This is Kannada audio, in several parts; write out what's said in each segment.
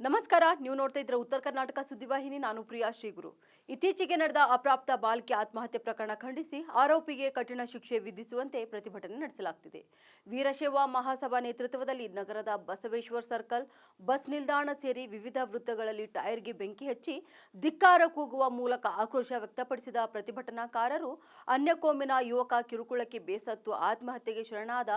ನಮಸ್ಕಾರ. ನೀವು ನೋಡ್ತಾ ಇದ್ರೆ ಉತ್ತರ ಕರ್ನಾಟಕ ಸುದ್ದಿವಾಹಿನಿ. ನಾನು ಪ್ರಿಯಾ ಶ್ರೀಗುರು. ಇತ್ತೀಚೆಗೆ ನಡೆದ ಅಪ್ರಾಪ್ತ ಬಾಲಕಿ ಆತ್ಮಹತ್ಯೆ ಪ್ರಕರಣ ಖಂಡಿಸಿ ಆರೋಪಿಗೆ ಕಠಿಣ ಶಿಕ್ಷೆ ವಿಧಿಸುವಂತೆ ಪ್ರತಿಭಟನೆ ನಡೆಸಲಾಗುತ್ತಿದೆ. ವೀರಶೈವ ಮಹಾಸಭಾ ನೇತೃತ್ವದಲ್ಲಿ ನಗರದ ಬಸವೇಶ್ವರ ಸರ್ಕಲ್ ಬಸ್ ನಿಲ್ದಾಣ ಸೇರಿ ವಿವಿಧ ವೃತ್ತಗಳಲ್ಲಿ ಟೈರ್ಗೆ ಬೆಂಕಿ ಹಚ್ಚಿ ಧಿಕ್ಕಾರ ಕೂಗುವ ಮೂಲಕ ಆಕ್ರೋಶ ವ್ಯಕ್ತಪಡಿಸಿದ ಪ್ರತಿಭಟನಾಕಾರರು ಅನ್ಯಕೋಮಿನ ಯುವಕ ಕಿರುಕುಳಕ್ಕೆ ಬೇಸತ್ತು ಆತ್ಮಹತ್ಯೆಗೆ ಶರಣಾದ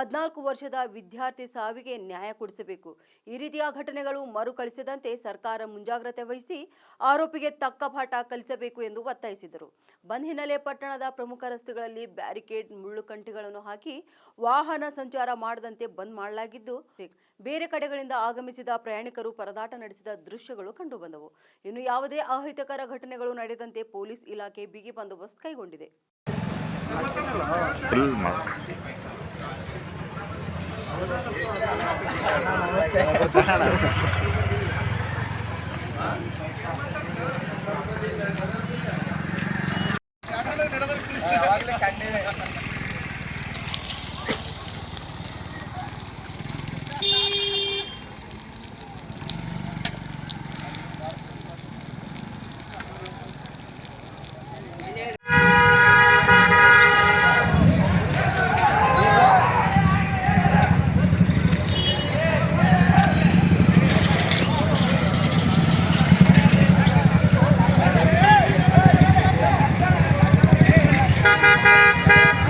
14 ವರ್ಷದ ವಿದ್ಯಾರ್ಥಿ ಸಾವಿಗೆ ನ್ಯಾಯ ಕೊಡಿಸಬೇಕು. ಈ ರೀತಿಯ ಘಟನೆಗಳು ಮರುಕಳಿಸದಂತೆ ಸರ್ಕಾರ ಮುಂಜಾಗ್ರತೆ ವಹಿಸಿ ಆರೋಪಿಗೆ ತಕ್ಕ ಪಾಠ ಕಲಿಸಬೇಕು ಎಂದು ಒತ್ತಾಯಿಸಿದರು. ಬಂದ್ ಹಿನ್ನೆಲೆ ಪಟ್ಟಣದ ಪ್ರಮುಖ ರಸ್ತೆಗಳಲ್ಲಿ ಬ್ಯಾರಿಕೇಡ್, ಮುಳ್ಳುಕಂಟಿಗಳನ್ನು ಹಾಕಿ ವಾಹನ ಸಂಚಾರ ಮಾಡದಂತೆ ಬಂದ್ ಮಾಡಲಾಗಿದ್ದು, ಬೇರೆ ಕಡೆಗಳಿಂದ ಆಗಮಿಸಿದ ಪ್ರಯಾಣಿಕರು ಪರದಾಟ ನಡೆಸಿದ ದೃಶ್ಯಗಳು ಕಂಡುಬಂದವು. ಇನ್ನು ಯಾವುದೇ ಅಹಿತಕರ ಘಟನೆಗಳು ನಡೆದಂತೆ ಪೊಲೀಸ್ ಇಲಾಖೆ ಬಿಗಿ ಬಂದೋಬಸ್ತ್ ಕೈಗೊಂಡಿದೆ.